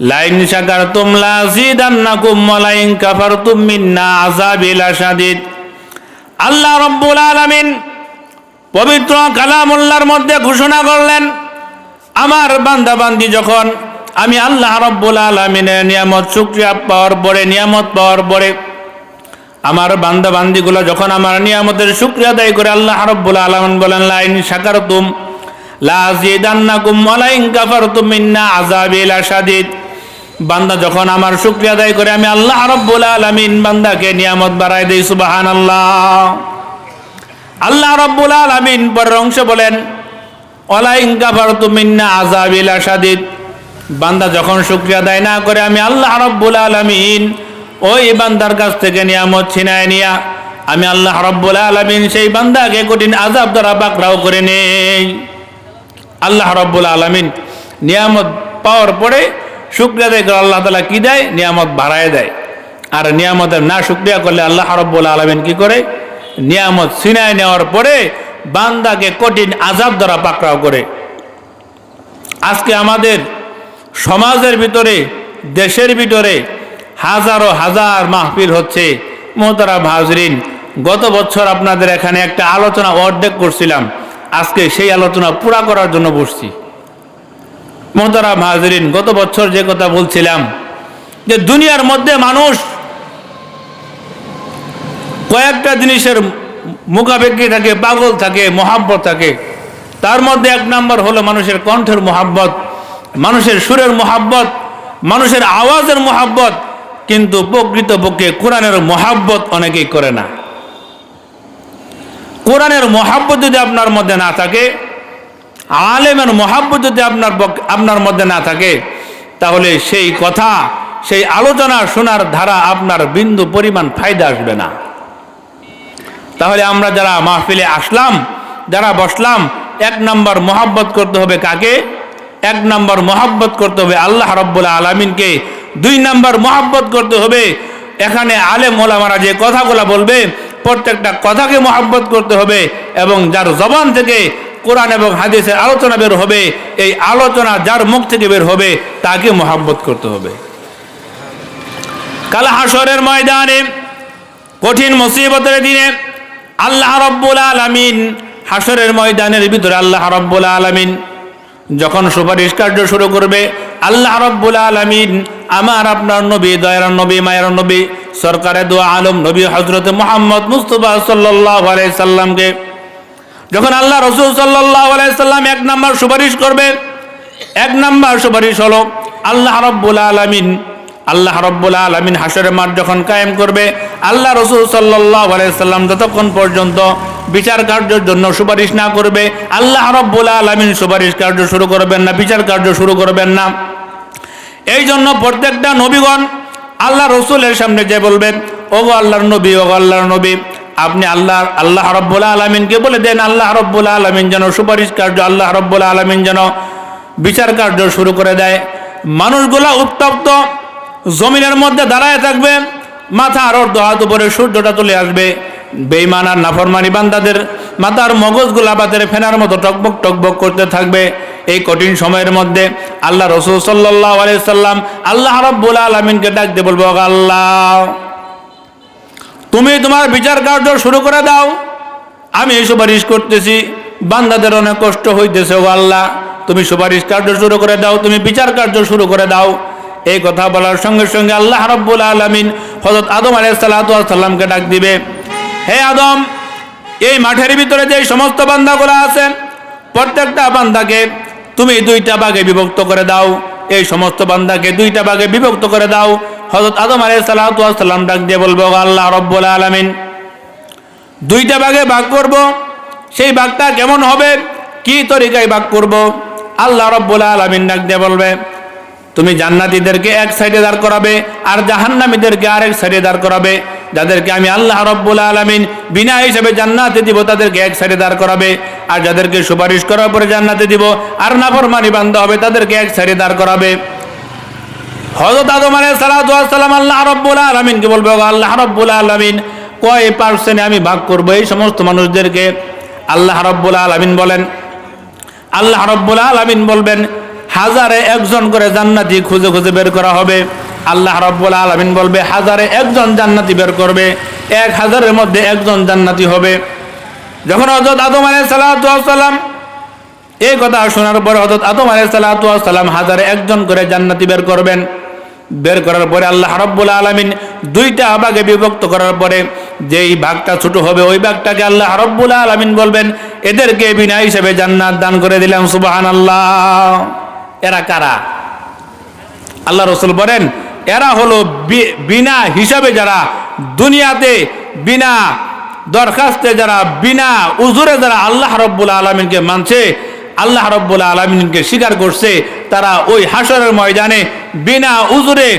Line শাকারতুম লাযিদান্নাকুম ওয়া line কাফারতুম মিন্না আযাবি লাশাদীদ। আল্লাহ রাব্বুল আলামিন পবিত্র কালামুল্লাহর মধ্যে ঘোষণা করলেন, আমার বান্দা বান্দি যখন আমি আল্লাহ রাব্বুল আলামিনের নিয়ামত শুকরিয়া পাওয়ার পরে, নিয়ামত পাওয়ার পরে আমার বান্দা বান্দিগুলো যখন আমার নিয়ামতের শুকরিয়া আদায় করে, আল্লাহ রাব্বুল আলামিন বলেন লাইন শাকারতুম লাযিদান্নাকুম ওয়া লাইন কাফারতুম মিন্না আযাবি লাশাদীদ। বান্দা যখন আমার শুকরিয়া আদায় করে, আমি আল্লাহ রাব্বুল আলামিন বান্দাকে নিয়ামত বাড়ায় দেই। সুবহানাল্লাহ। আল্লাহ রাব্বুল আলামিন পরের অংশে বলেন ওয়া লাইন কাফারতুম মিন্না আযাবি লাশাদীদ। বান্দা যখন শুকরিয়া আদায় না করে, আমি আল্লাহ রাব্বুল আলামিন ওই বান্দার কাছ থেকে নিয়ামত ছিনায় নিয়া আমি আল্লাহ রাব্বুল আলামিন সেই বান্দাকে কঠিন আযাব দ্বারা পাকড়াও করে নেই। আল্লাহ রাব্বুল আলামিন নিয়ামত পাওয়ার পরে শুকরিয়া আদায় করে আল্লাহ তাআলা কি দেয়? নিয়ামত বাড়ায় দেয়। আর নিয়ামতের না শুকরিয়া করলে আল্লাহ রাব্বুল আলামিন কি করে? নিয়ামত ছিনায় নেওয়ার পরে বান্দাকে কঠিন আযাব দ্বারা পাকড়াও করে। আজকে আমাদের সমাজের ভিতরে, দেশের ভিতরে হাজারো হাজার মাহফিল হচ্ছে। মোহতারাম হাজরিন, গত বছর আপনাদের এখানে একটা আলোচনা অর্ধেক করছিলাম, আজকে সেই আলোচনা পুরা করার জন্য বসছি। মোহতারাম হাজরিন, গত বছর যে কথা বলছিলাম যে দুনিয়ার মধ্যে মানুষ কয়েকটা জিনিসের মুখাপেক্ষি থাকে, পাগল থাকে, মহাব্বত থাকে। তার মধ্যে এক নাম্বার হলো মানুষের কণ্ঠের মহাব্বত, মানুষের সুরের মহাব্বত, মানুষের আওয়াজের মহাব্বত। কিন্তু প্রকৃতপক্ষে কোরআনের মহাব্বত অনেকেই করে না। কোরআনের মহাব্বত যদি আপনার মধ্যে না থাকে, আলেমের মহাব্বত যদি আপনার মধ্যে না থাকে, তাহলে সেই কথা, সেই আলোচনা শোনার ধারা আপনার বিন্দু পরিমাণ ফায়দা আসবে না। তাহলে আমরা যারা মাহফিলে আসলাম, যারা বসলাম, এক নাম্বার মহাব্বত করতে হবে কাকে? এক নাম্বার মহাব্বত করতে হবে আল্লাহ রাব্বুল আলামিনকে। দুই নাম্বার মহাব্বত করতে হবে, এখানে আলেম ওলামারা যে কথাগুলো বলবে প্রত্যেকটা কথাকে মহাব্বত করতে হবে, এবং যার জবান থেকে কোরআন এবং হাদিসের আলোচনা বের হবে, এই আলোচনা যার মুখ থেকে বের হবে তাকে মহাব্বত করতে হবে। কাল হাশরের ময়দানে, কঠিন মুসিবতের দিনে আল্লাহ রাব্বুল আলামিন হাশরের ময়দানের ভিতরে আল্লাহ রাব্বুল আলামিন যখন সুপারিশ কার্য শুরু করবে, আল্লাহ রাব্বুল আলামিন আমার আপনার নবী, দয়ার নবী, মায়ের নবী, সরকারে দু আলম নবী হযরত মুহাম্মদ মুস্তাফা সাল্লাল্লাহু আলাইহি সাল্লামকে যখন আল্লাহ রাসূল সাল্লাল্লাহু আলাইহি সাল্লাম এক নাম্বার সুপারিশ করবে, এক নাম্বার সুপারিশ হলো আল্লাহ রাব্বুল আলামিন হাশরের মাঠ যখন কায়েম করবে, আল্লাহ রাসূল সাল্লাল্লাহু আলাইহি সাল্লাম যতক্ষণ পর্যন্ত বিচার কার্যের জন্য সুপারিশ না করবে, আল্লাহ রাব্বুল আলামিন সুপারিশ কার্য শুরু করবেন না, বিচার কার্য শুরু করবেন না। এই জন্য প্রত্যেকটা নবীগণ আল্লাহ রাসূলের সামনে যে বলবেন, ওগো আল্লাহর নবী, ওগো আল্লাহর নবী, আপনি আল্লাহ রাব্বুল আলামিনকে বলে দেন আল্লাহ রাব্বুল আলামিন যেন সুপারিশ কার্য, আল্লাহ রাব্বুল আলামিন যেন বিচার কার্য শুরু করে দেয়। মানুষগুলা উত্তপ্ত জমিনের মধ্যে দাঁড়ায় থাকবে, মাথার অর্ধ হাত উপরে সূর্যটা চলে আসবে। বেঈমান আর নাফরমানি বান্দাদের মাথার মগজগুলা বাতের ফেনার মতো টকবক টকবক করতে থাকবে। এই কঠিন সময়ের মধ্যে আল্লাহ রাসূল সাল্লাল্লাহু আলাইহি সাল্লাম আল্লাহ রাব্বুল আলামিনকে ডাক দিয়ে বলবো, আল্লাহ তুমি তোমার বিচার কার্য শুরু করে দাও, আমি সুপারিশ করতেছি, বান্দাদের অনেক কষ্ট হইতেছে, ও আল্লাহ তুমি সুপারিশ কার্য শুরু করে দাও, তুমি বিচার কার্য শুরু করে দাও। এই কথা বলার সঙ্গে সঙ্গে আল্লাহ রাব্বুল আলামিন হযরত আদম আলাইহিস সালাতু ওয়াস সালামকে ডাক দিবে, হে আদম, এই মাঠের ভিতরে যে সমস্ত বান্দাগুলো আছেন প্রত্যেকটা বান্দাকে তুমি দুইটা ভাগে বিভক্ত করে দাও, এই সমস্ত বান্দাকে দুইটা ভাগে বিভক্ত করে দাও। হযরত আদম আলাইহিস সালাতু ওয়াস সালাম ডাক দিয়ে বলবো, আল্লাহ রাব্বুল আলামিন দুইটা ভাগে ভাগ করব, সেই ভাগটা কেমন হবে, কি তরিকায় ভাগ করব? আল্লাহ রাব্বুল আলামিন ডাক দিয়ে বলবে, তুমি জান্নাতীদেরকে এক সাইডে দাঁড় করাবে আর জাহান্নামীদেরকে আরেক সাইডে দাঁড় করাবে। যাদেরকে আমি আল্লাহ রাব্বুল আলামিন বিনা হিসাবে জান্নাতে দিব তাদেরকে এক সাইডে দাঁড় করাবে, আর যাদেরকে সুপারিশ করার পরে জান্নাতে দিব আর নাফরমানি বান্দা হবে তাদেরকে এক সাইডে দাঁড় করাবে। হযরত আদম আলাইহিস সালাতু ওয়াস সালাম আল্লাহ রাব্বুল আলামিনকে বলবে, আল্লাহ রাব্বুল আলামিন কয় পার্সেন্টে আমি ভাগ করব এই সমস্ত মানুষদেরকে? আল্লাহ রাব্বুল আলামিন বলেন, আল্লাহ রাব্বুল আলামিন বলবেন হাজারে একজন করে জান্নাতি খুঁজে খুঁজে বের করা হবে। আল্লাহ রাব্বুল আলামিন বলবে হাজারে একজন জান্নাতি বের করবে, 1000-এর মধ্যে একজন জান্নাতি হবে। যখন হযরত আদম আলাইহিস সালাম এই কথা শোনার পর হযরত আদম আলাইহিস সালাম হাজারে একজন করে জান্নাতি বের করবেন। বের করার পরে আল্লাহ রাব্বুল আলামিন দুইটা ভাগে বিভক্ত করার পরে যেই ভাগটা ছোট হবে ওই ভাগটাকে আল্লাহ রাব্বুল আলামিন বলবেন এদেরকে বিনা হিসাবে জান্নাত দান করে দিলাম। সুবহানাল্লাহ। এরা কারা? আল্লাহ রাসূল বলেন এরা হলো বিনা হিসাবে যারা দুনিয়াতে বিনা দরখাস্তে যারা বিনা উজুরে যারা আল্লাহ রাব্বুল আলামিনকে মানছে, আল্লাহ রাব্বুল আলামিনকে স্বীকার করছে, তারা ওই হাশরের ময়দানে বিনা উজুরে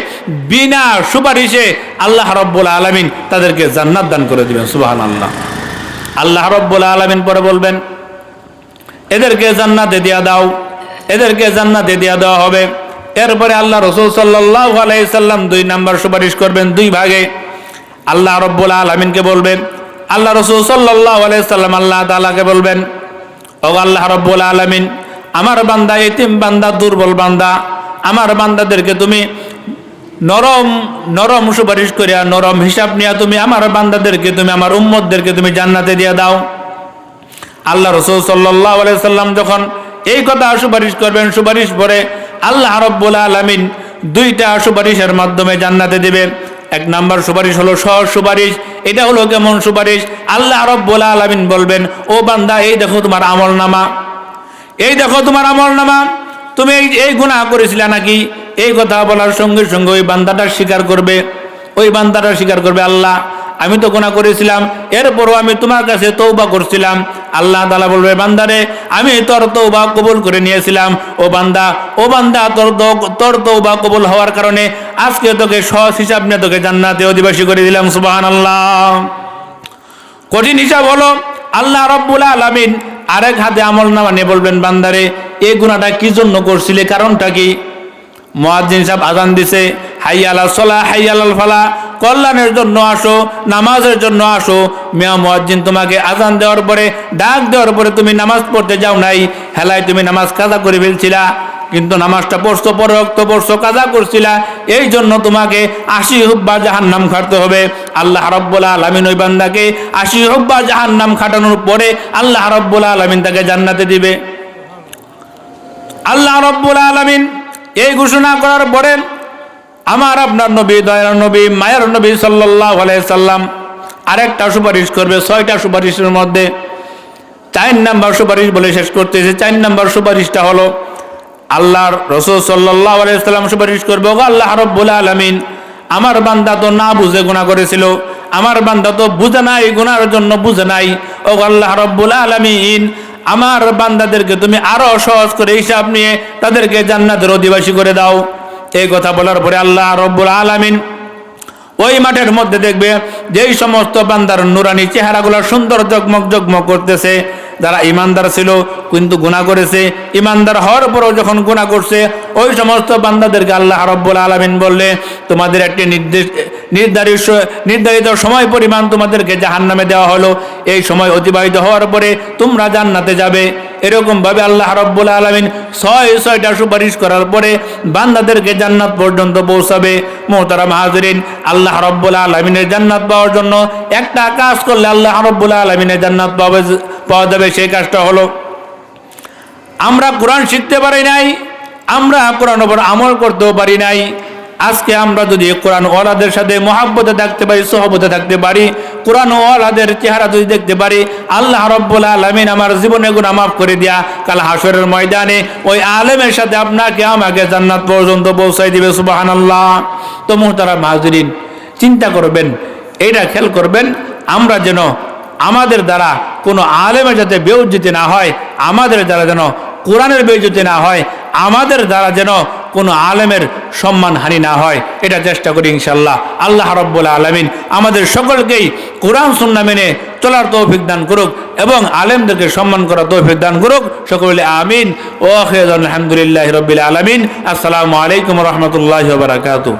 বিনা সুপারিশে আল্লাহ রাব্বুল আলামিন তাদেরকে জান্নাত দান করে দিবেন। সুবহানাল্লাহ। আল্লাহ রাব্বুল আলামিন পরে বলবেন এদেরকে জান্নাতে দিয়া দাও, এদেরকে জান্নাতে দিয়া দেওয়া হবে। এরপরে আল্লাহ রাসূল সাল্লাল্লাহু আলাইহি সাল্লাম 2 নাম্বার সুপারিশ করবেন 2 ভাগে। আল্লাহ রাব্বুল আলামিনকে বলবেন, আল্লাহ রাসূল সাল্লাল্লাহু আলাইহি সাল্লাম আল্লাহ তাআলাকে বলবেন ও আল্লাহ রাব্বুল আলামিন আমার বান্দা এতিম বান্দা দুর্বল বান্দা, আমার বান্দাদেরকে তুমি নরম নরম সুপারিশ করিয়া নরম হিসাব নিয়া তুমি আমার বান্দাদেরকে তুমি আমার উম্মতদেরকে তুমি জান্নাতে দিয়ে দাও। আল্লাহ রাসূল সাল্লাল্লাহু আলাইহি সাল্লাম যখন এই কথা সুপারিশ করবেন, সুপারিশ পরে আল্লাহ রাব্বুল আলামিন 2টা সুপারিশের মাধ্যমে জান্নাতে দিবে। 1 নাম্বার সুপারিশ হলো সহজ সুপারিশ। এটা হলো কেমন সুপারিশ? আল্লাহ রাব্বুল আলামিন বলবেন ও বান্দা এই দেখো তোমার আমলনামা, এই দেখো তোমার আমলনামা, তুমি এই গুনাহ করেছিলে নাকি? এই কথা বলার সঙ্গে সঙ্গে ওই বান্দাটা স্বীকার করবে, ওই বান্দাটা স্বীকার করবে আল্লাহ আমি তো গুনাহ করেছিলাম, এরপরও আমি তোমার কাছে তওবা করছিলাম। আল্লাহ তাআলা বলবে বান্দারে আমি তোর তওবা কবুল করে নিয়েছিলাম। ও বান্দা তোর তওবা কবুল হওয়ার কারণে আজকে তোকে সহজ হিসাব নিয়ে তোকে জান্নাতে অধিবাসী করে দিলাম। সুবহানাল্লাহ। কঠিন হিসাব হলো আল্লাহ রাব্বুল আলামিন আরেক হাতে আমলনামা নিয়ে বলবেন বান্দারে এই গুনাহটা কি জন্য করছিলে, কারণটা কি? মুয়াজ্জিন সাহেব আযান দিছে, হাইয়া আলাস সালাহ হাইয়া আলাল ফালাহ, কল্যাণের জন্য আসো, নামাজের জন্য আসো। মিয়া মুয়াজ্জিন তোমাকে আযান দেওয়ার পরে ডাক দেওয়ার পরে তুমি নামাজ পড়তে যাও নাই, হেলায় তুমি নামাজ কাজা করে ফেলছিলা, কিন্তু নামাজটা পড়ছো পরে রক্ত পড়ছো কাজা করছিলা, এই জন্য তোমাকে 80 হুব্বা জাহান্নাম খাটতে হবে। আল্লাহ রাব্বুল আলামিন ওই বান্দাকে 80 হুব্বা জাহান্নাম খাটানোর পরে আল্লাহ রাব্বুল আলামিন তাকে জান্নাতে দিবে। আল্লাহ রাব্বুল আলামিন এই ঘোষণা করার পরে আমার আপনার নবী দয়ার নবী মায়ের নবী সাল্লাল্লাহু আলাইহি সাল্লাম আরেকটা সুপারিশ করবে। 6টা সুপারিশের মধ্যে 4 নাম্বার সুপারিশ বলে শেষ করতেছে। 4 নাম্বার সুপারিশটা হলো আল্লাহর রাসূল সাল্লাল্লাহু আলাইহি সাল্লাম সুপারিশ করবে ও আল্লাহ রাব্বুল আলামিন আমার বান্দা তো না বুঝে গুনাহ করেছিল, আমার বান্দা তো বুঝে নাই, গুনার জন্য বুঝে নাই। ও আল্লাহ রাব্বুল আলামিন আমার বান্দাদেরকে তুমি আরো সহজ করে হিসাব নিয়ে তাদেরকে জান্নাতের অধিবাসী করে দাও। এই কথা বলার পরে আল্লাহ রাব্বুল আলামিন ওই মাঠের মধ্যে দেখবে যেই সমস্ত বান্দার নুরানি চেহারাগুলো সুন্দর জগমগ জগমগ করতেছে, যারা ইমানদার ছিল কিন্তু গুনাহ করেছে, ইমানদার হওয়ার পরেও যখন গুনাহ করছে ওই সমস্ত বান্দাদেরকে আল্লাহ রাব্বুল আলামিন বললে তোমাদের একটি নির্ধারিত সময় পরিমাণ তোমাদেরকে জাহান্নামে দেওয়া হলো, এই সময় অতিবাহিত হওয়ার পরে তোমরা জান্নাতে যাবে। এরকম ভাবে আল্লাহ রাব্বুল আলামিন 6টা সুপারিশ করার পরে বান্দাদেরকে জান্নাত পর্যন্ত পৌঁছাবে। মুহতারাম হাজিরিন, আল্লাহ রাব্বুল আলামিনের জান্নাত পাওয়ার জন্য একটা কাজ করলে আল্লাহ রাব্বুল আলামিনের জান্নাত পাওয়া যাবে। সেই কাজটা হলো আমরা কোরআন শিখতে পারি নাই, আমরা কোরআন উপর আমল করতেও পারি নাই। আজকে আমরা যদি কোরআন ওয়ালাদের সাথে মহাব্বতে থাকতে পারি, সহবতে থাকতে পারি, কোরআন ওয়ালাদের চেহারা যদি দেখতে পারি, আল্লাহ রাব্বুল আলামিন আমার জীবনে গুনাহ মাফ করে দিয়া কাল হাশরের ময়দানে ওই আলেমের সাথে আপনাকে আমাকে জান্নাত পর্যন্ত পৌঁছাই দিবে। সুবহানাল্লাহ। তো মুহতারাম হাজিরিন, চিন্তা করবেন, এইটা খেয়াল করবেন আমরা যেন আমাদের দ্বারা কোনো আলেমের যাতে বেইজ্জতি না হয়, আমাদের দ্বারা যেন কোরআনের বেইজ্জতি না হয়, আমাদের দ্বারা যেন কোনো আলেমের সম্মানহানি না হয়, এটা চেষ্টা করি ইনশাআল্লাহ। আল্লাহ রাব্বুল আলামিন আমাদের সকলকেই কোরআন সুন্নাহ মেনে চলার তৌফিক দান করুক এবং আলেমদেরকে সম্মান করার তৌফিক দান করুক। সকলে আমিন। ওয়া আখিরু আলহামদুলিল্লাহি রাব্বিল আলামিন। আসসালামু আলাইকুম ওয়া রাহমাতুল্লাহি ওয়া বারাকাতুহু।